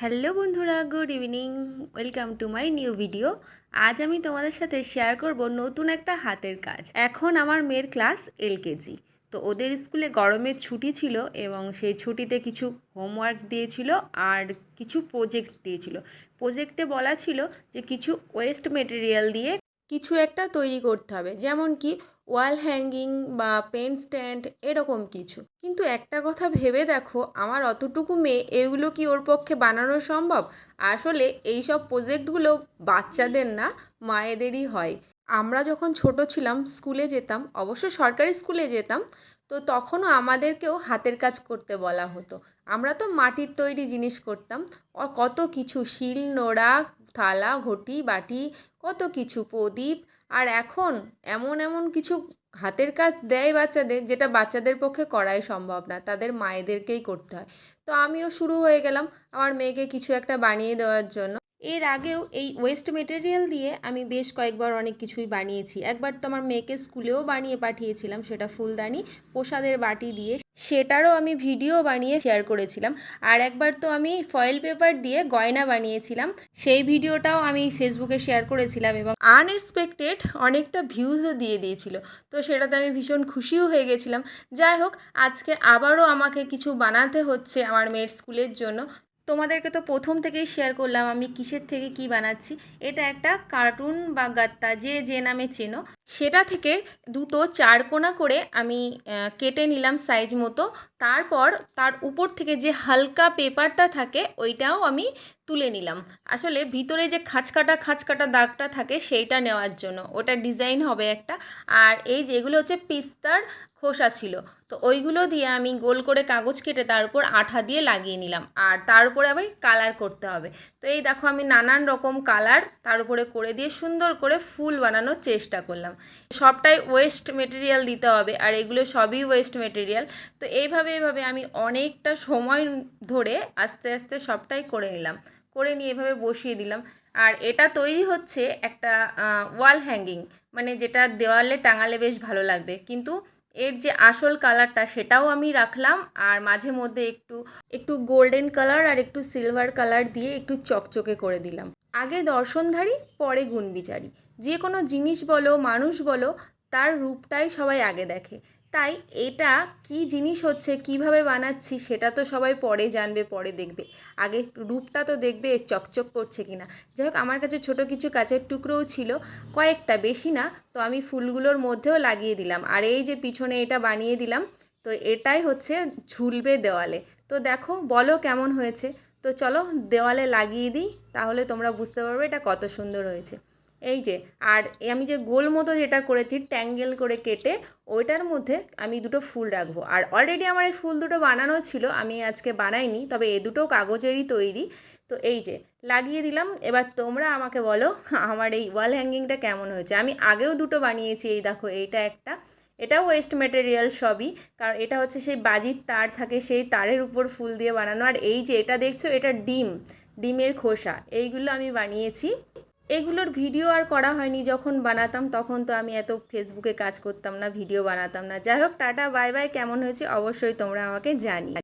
Hello বন্ধুরা, good evening. Welcome to my new video. আজ আমি তোমাদের সাথে শেয়ার করব নতুন একটা হাতের কাজ। এখন আমার মেয়ের ক্লাস এলকেজি। তো ওদের স্কুলে গরমের ছুটি ছিল এবং সেই ছুটিতে কিছু হোমওয়ার্ক দিয়েছিল আর কিছু প্রজেক্ট দিয়েছিল। প্রজেক্টে বলা ছিল যে কিছু ওয়েস্ট মেটেরিয়াল দিয়ে কিছু একটা তৈরি করতে হবে, যেমন কি ওয়াল হ্যাঙ্গিং বা পেন স্ট্যান্ড, এরকম কিছু। কিন্তু একটা কথা ভেবে দেখো, আমার অতটুকু মেয়ে, এগুলো কি ওর পক্ষে বানানো সম্ভব? আসলে এই সব প্রজেক্টগুলো বাচ্চাদের না, মায়েদেরই হয়। আমরা যখন ছোট ছিলাম, স্কুলে যেতাম, অবশ্য সরকারি স্কুলে যেতাম, তো তখনও আমাদেরকেও হাতের কাজ করতে বলা হতো। আমরা তো মাটির তৈরি জিনিস করতাম, কত কিছু, শিল নোড়া, থালা ঘটি বাটি, কত কিছু, প্রদীপ। আর এখন এমন এমন কিছু হাতের কাজ দেয় বাচ্চাদের, যেটা বাচ্চাদের পক্ষে করাই সম্ভব না, তাদের মায়েদেরকেই করতে হয়। তো আমিও শুরু হয়ে গেলাম আমার মেয়েকে কিছু একটা বানিয়ে দেওয়ার জন্য। এর আগেও এই ওয়েস্ট মেটেরিয়াল দিয়ে আমি বেশ কয়েকবার অনেক কিছুই বানিয়েছি। একবার তো আমার মেয়েকে স্কুলেও বানিয়ে পাঠিয়েছিলাম, সেটা ফুলদানি প্রসাদের বাটি দিয়ে, সেটারও আমি ভিডিও বানিয়ে শেয়ার করেছিলাম। আর একবার তো আমি ফয়েল পেপার দিয়ে গয়না বানিয়েছিলাম, সেই ভিডিওটাও আমি ফেসবুকে শেয়ার করেছিলাম এবং আনএক্সপেক্টেড অনেকটা ভিউজও দিয়ে দিয়েছিল। তো সেটাতে আমি ভীষণ খুশিও হয়ে গেছিলাম। যাই হোক, আজকে আবারও আমাকে কিছু বানাতে হচ্ছে আমার মেয়ের স্কুলের জন্য। তোমাদেরকে তো প্রথম থেকেই শেয়ার করলাম আমি কিসের থেকে কি বানাচ্ছি। এটা একটা কার্টুন বা গাত্তা, যে যে নামে চেনো, সেটা থেকে দুটো চারকোনা করে আমি কেটে নিলাম সাইজ মতো। তারপর তার উপর থেকে যে হালকা পেপারটা থাকে ওইটাও আমি তুলে নিলাম। আসলে ভিতরে যে খাঁচকাটা খাঁচকাটা দাগটা থাকে সেইটা নেওয়ার জন্য, ওটা ডিজাইন হবে একটা। আর এই যেগুলো হচ্ছে পিস্তার খোসা ছিল, তো ওইগুলো দিয়ে আমি গোল করে কাগজ কেটে তার উপর আঠা দিয়ে লাগিয়ে নিলাম। আর তার উপরে আবার কালার করতে হবে। তো এই দেখো, আমি নানান রকম কালার তার উপরে করে দিয়ে সুন্দর করে ফুল বানানোর চেষ্টা করলাম। সবটাই ওয়েস্ট মেটেরিয়াল দিতে হবে, আর এগুলো সবই ওয়েস্ট মেটেরিয়াল। তো এইভাবে আমি অনেকটা সময় ধরে আস্তে আস্তে সবটাই করে নিলাম, করে নিয়ে এভাবে বসিয়ে দিলাম। আর এটা তৈরি হচ্ছে একটা ওয়াল হ্যাঙ্গিং, মানে যেটা দেওয়ালে টাঙালে বেশ ভালো লাগবে। কিন্তু এর যে আসল কালারটা সেটাও আমি রাখলাম, আর মাঝে মধ্যে একটু একটু গোল্ডেন কালার আর একটু সিলভার কালার দিয়ে একটু চকচকে করে দিলাম। আগে দর্শনধারী, পরে গুণবিচারী। যে কোনো জিনিস বলো, মানুষ বলো, তার রূপটাই সবাই আগে দেখে। তাই এটা কি জিনিস হচ্ছে, কিভাবে বানাচ্ছি, সেটা তো সবাই পরে জানবে, পরে দেখবে। আগে রূপটা তো দেখবে চকচক করছে কিনা। যাই হোক, আমার কাছে ছোট কিছু কাচের টুকরোও ছিল, কয়েকটা, বেশি না। তো আমি ফুলগুলোর মধ্যেও লাগিয়ে দিলাম। আর এই যে পিছনে এটা বানিয়ে দিলাম, তো এটাই হচ্ছে ঝুলবে দেওয়ালে। তো দেখো, বলো কেমন হয়েছে। তো চলো দেওয়ালে লাগিয়ে দিই, তাহলে তোমরা বুঝতে পারবে এটা কত সুন্দর হয়েছে। এই যে, আর আমি যে গোল মতো যেটা করেছি ট্যাঙ্গেল করে কেটে, ওইটার মধ্যে আমি দুটো ফুল রাখবো। আর অলরেডি আমার এই ফুল দুটো বানানো ছিল, আমি আজকে বানাইনি, তবে এ দুটো কাগজেরই তৈরি। তো এই যে লাগিয়ে দিলাম। এবার তোমরা আমাকে বলো আমার এই ওয়াল হ্যাঙ্গিংটা কেমন হয়েছে। আমি আগেও দুটো বানিয়েছি, এই দেখো এইটা একটা, এটাও ওয়েস্ট মেটেরিয়াল সবই। কারণ এটা হচ্ছে সেই বাজির তার থাকে, সেই তারের উপর ফুল দিয়ে বানানো। আর এই যে এটা দেখছো, এটা ডিমের খোসা, এইগুলো আমি বানিয়েছি। এগুলোর ভিডিও আর করা হয়নি, যখন বানাতাম তখন তো আমি এত ফেসবুকে কাজ করতাম না, ভিডিও বানাতাম না। যাই হোক, টাটা বাই বাই। কেমন হয়েছে অবশ্যই তোমরা আমাকে জানিও।